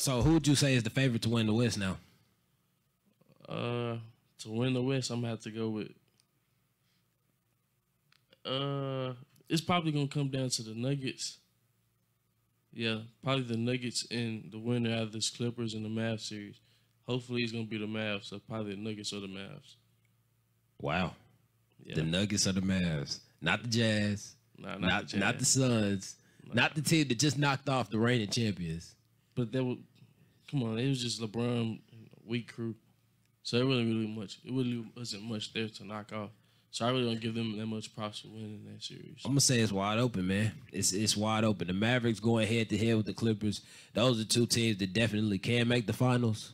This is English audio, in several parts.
So who would you say is the favorite to win the West now? To win the West, I'm gonna have to go with. It's probably gonna come down to the Nuggets. Yeah, probably the Nuggets and the winner out of this Clippers and the Mavs series. Hopefully, it's gonna be the Mavs. So probably the Nuggets or the Mavs. Wow. Yeah. The Nuggets or the Mavs. Not the Jazz. Nah, Not the Jazz. not the Suns. Not the team that just knocked off the reigning champions. But that would come on. It was just LeBron and a weak crew, so it really wasn't much there to knock off. So I really don't give them that much props for winning that series. I'm gonna say it's wide open, man. It's wide open. The Mavericks going head to head with the Clippers. Those are two teams that definitely can make the finals.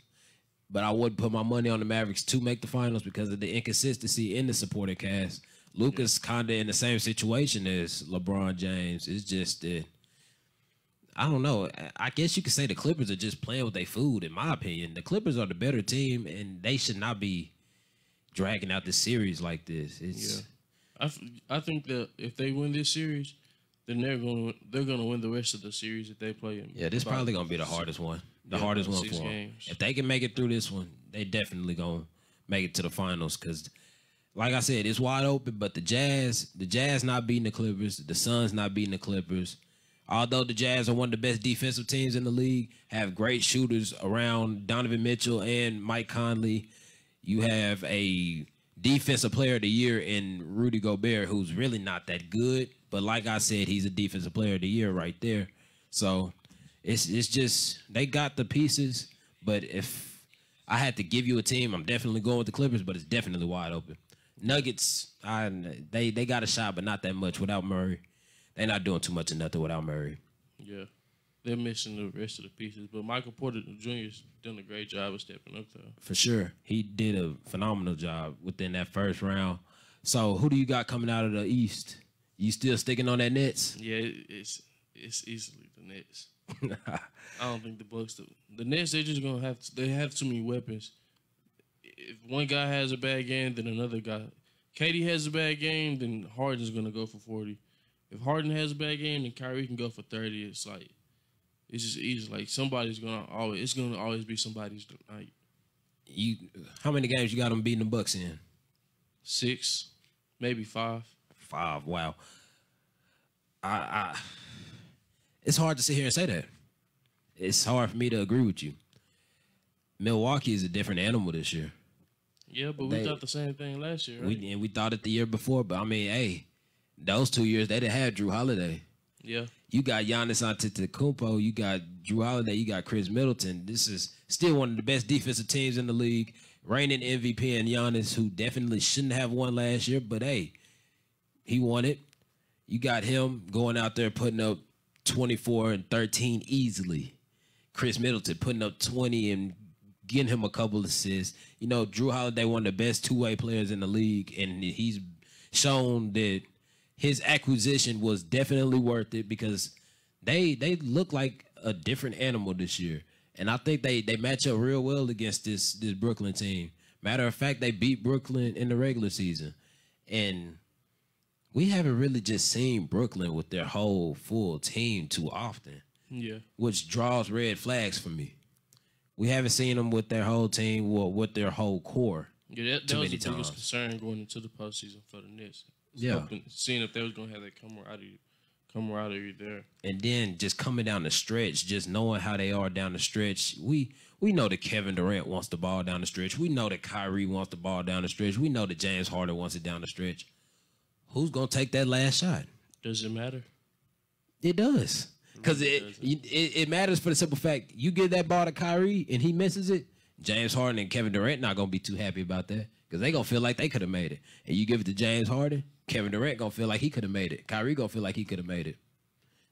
But I wouldn't put my money on the Mavericks to make the finals because of the inconsistency in the supporting cast. Luka's kind of in the same situation as LeBron James. It's just that, I don't know. I guess you could say the Clippers are just playing with their food, in my opinion. The Clippers are the better team, and they should not be dragging out the series like this. I think that if they win this series, then they're gonna win the rest of the series that they play in. Yeah, this probably gonna be the hardest one. The hardest one for them. If they can make it through this one, they definitely gonna make it to the finals. Because, like I said, it's wide open. But the Jazz not beating the Clippers, the Suns not beating the Clippers. Although the Jazz are one of the best defensive teams in the league, have great shooters around Donovan Mitchell and Mike Conley. You have a defensive player of the year in Rudy Gobert, who's really not that good. But like I said, he's a defensive player of the year right there. So it's just they got the pieces. But if I had to give you a team, I'm definitely going with the Clippers, but it's definitely wide open. Nuggets, they got a shot, but not that much without Murray. They're not doing too much of nothing without Murray. Yeah. They're missing the rest of the pieces. But Michael Porter Jr.'s done a great job of stepping up there. For sure. He did a phenomenal job within that first round. So who do you got coming out of the East? You still sticking on that Nets? Yeah, it's easily the Nets. I don't think the Bucks. The Nets, they're just gonna they have too many weapons. If one guy has a bad game, then another guy. KD has a bad game, then Harden's gonna go for 40. If Harden has a bad game, then Kyrie can go for 30. It's just easy. Like it's gonna always be somebody's night. How many games you got them beating the Bucks in? 6, maybe 5. 5. Wow. It's hard to sit here and say that. It's hard for me to agree with you. Milwaukee is a different animal this year. Yeah, but we thought the same thing last year, right? We thought it the year before, but I mean, hey, those 2 years they didn't have Drew Holiday. Yeah. You got Giannis Antetokounmpo, you got Drew Holiday, you got Chris Middleton. This is still one of the best defensive teams in the league. Reigning MVP and Giannis, who definitely shouldn't have won last year, but hey, he won it. You got him going out there putting up 24 and 13 easily. Chris Middleton putting up 20 and getting him a couple assists. You know, Drew Holiday, one of the best two-way players in the league, and he's shown that his acquisition was definitely worth it because they look like a different animal this year. And I think they match up real well against this Brooklyn team. Matter of fact, they beat Brooklyn in the regular season. And we haven't really just seen Brooklyn with their whole full team too often. Yeah. Which draws red flags for me. We haven't seen them with their whole team or with their whole core. Yeah, that was the biggest concern going into the postseason for the Nets. Yeah. Seeing if they was going to have that camaraderie there. And then just coming down the stretch, just knowing how they are down the stretch. We know that Kevin Durant wants the ball down the stretch. We know that Kyrie wants the ball down the stretch. We know that James Harden wants it down the stretch. Who's going to take that last shot? Does it matter? It does. Because it matters for the simple fact, you give that ball to Kyrie and he misses it, James Harden and Kevin Durant not going to be too happy about that because they going to feel like they could have made it. And you give it to James Harden, Kevin Durant going to feel like he could have made it. Kyrie going to feel like he could have made it.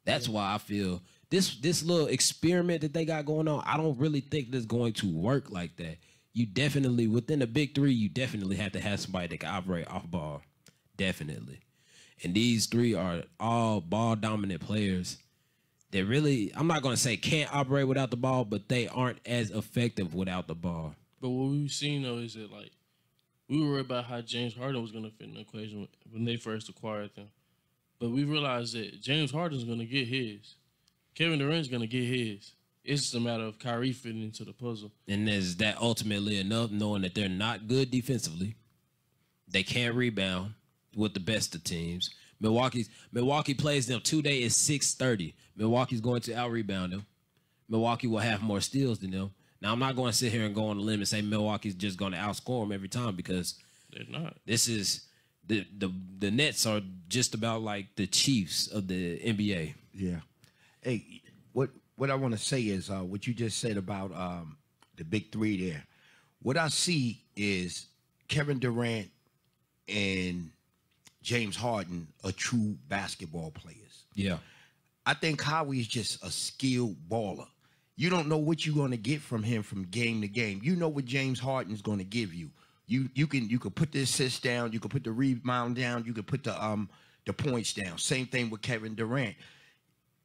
That's why I feel this little experiment that they got going on, I don't really think that's going to work like that. You definitely, within the big three, you definitely have to have somebody that can operate off ball. Definitely. And these three are all ball-dominant players that really, I'm not going to say can't operate without the ball, but they aren't as effective without the ball. But what we've seen, though, is that, like, we were worried about how James Harden was going to fit in the equation when they first acquired them. But we realized that James Harden's going to get his. Kevin Durant's going to get his. It's just a matter of Kyrie fitting into the puzzle. And is that ultimately enough, knowing that they're not good defensively? They can't rebound with the best of teams. Milwaukee plays them today at 6:30. Milwaukee's going to out-rebound them. Milwaukee will have more steals than them. Now, I'm not going to sit here and go on the limb and say Milwaukee's just going to outscore them every time because they're not. This is the Nets are just about like the Chiefs of the NBA. Yeah. Hey, what I want to say is what you just said about the big three there. What I see is Kevin Durant and James Harden are true basketball players. Yeah. I think Kawhi is just a skilled baller. You don't know what you're going to get from him from game to game. You know what James Harden is going to give you. You can put the assist down, you can put the rebound down, you can put the points down. Same thing with Kevin Durant.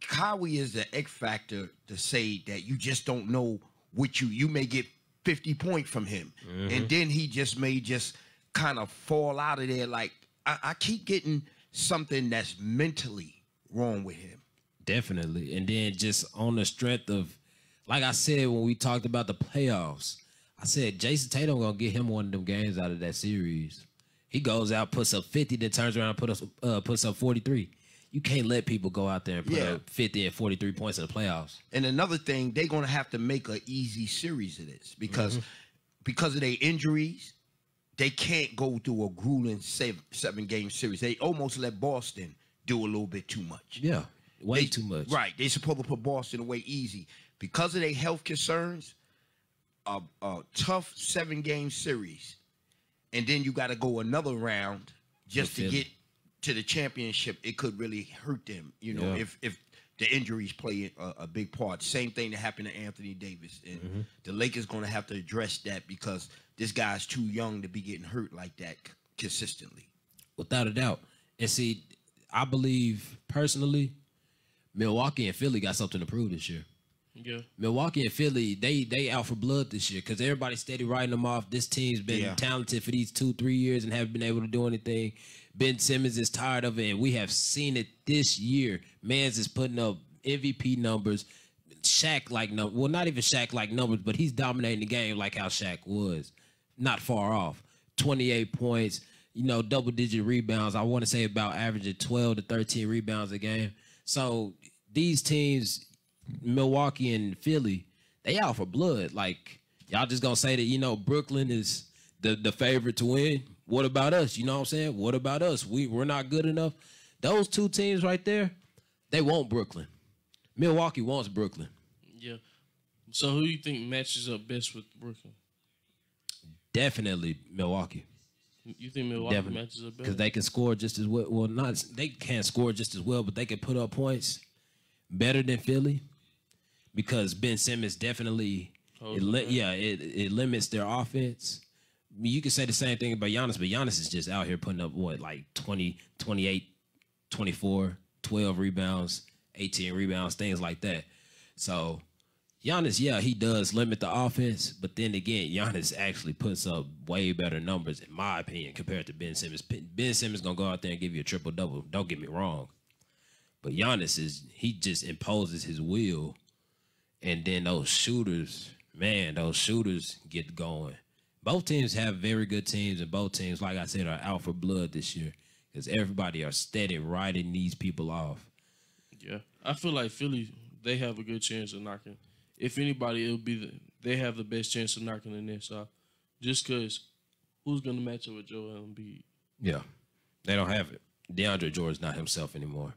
Kawhi is the X factor to say that you just don't know what you may get 50 points from him. Mm-hmm. And then he just may just kind of fall out of there. Like I keep getting something that's mentally wrong with him. Definitely. And then just on the strength of, like I said when we talked about the playoffs, I said Jason Tatum gonna get him one of them games out of that series. He goes out, puts up 50, then turns around and puts up 43. You can't let people go out there and put up 50 and 43 points in the playoffs. And another thing, they're going to have to make an easy series of this because of their injuries, they can't go through a grueling seven-game series. They almost let Boston do a little bit too much. Yeah, way too much. Right. They're supposed to put Boston away easy. Because of their health concerns, a tough 7-game series, and then you got to go another round just to get to the championship. It could really hurt them, if the injuries play a big part. Same thing that happened to Anthony Davis. And the Lakers going to have to address that because this guy's too young to be getting hurt like that consistently. Without a doubt. And see, I believe personally, Milwaukee and Philly got something to prove this year. Yeah, Milwaukee and Philly, they out for blood this year because everybody's steady writing them off. This team's been talented for these 2-3 years and haven't been able to do anything. Ben Simmons is tired of it, and we have seen it this year. Mans is putting up MVP numbers, Shaq-like numbers. Well, not even Shaq-like numbers, but he's dominating the game like how Shaq was. Not far off. 28 points, double-digit rebounds. I want to say about averaging 12 to 13 rebounds a game. So these teams, Milwaukee and Philly, they out for blood. Like, y'all just gonna say that, Brooklyn is the favorite to win. What about us? You know what I'm saying? What about us? We're not good enough. Those two teams right there, they want Brooklyn. Milwaukee wants Brooklyn. Yeah. So who do you think matches up best with Brooklyn? Definitely Milwaukee. You think Milwaukee matches up best? Because they can score just as well. Well, they can't score just as well, but they can put up points better than Philly. Because Ben Simmons definitely, it limits their offense. I mean, you can say the same thing about Giannis, but Giannis is just out here putting up, 20, 28, 24, 12 rebounds, 18 rebounds, things like that. So, Giannis, he does limit the offense, but then again, Giannis actually puts up way better numbers, in my opinion, compared to Ben Simmons. Ben Simmons going to go out there and give you a triple-double. Don't get me wrong. But Giannis he just imposes his will. And then those shooters get going. Both teams have very good teams, and both teams, like I said, are out for blood this year because everybody are steady riding these people off. Yeah. I feel like Philly, they have a good chance of knocking. If anybody, it'll be they have the best chance of knocking the Nets off. Just because who's going to match up with Joel Embiid? Yeah. They don't have it. DeAndre Jordan's not himself anymore.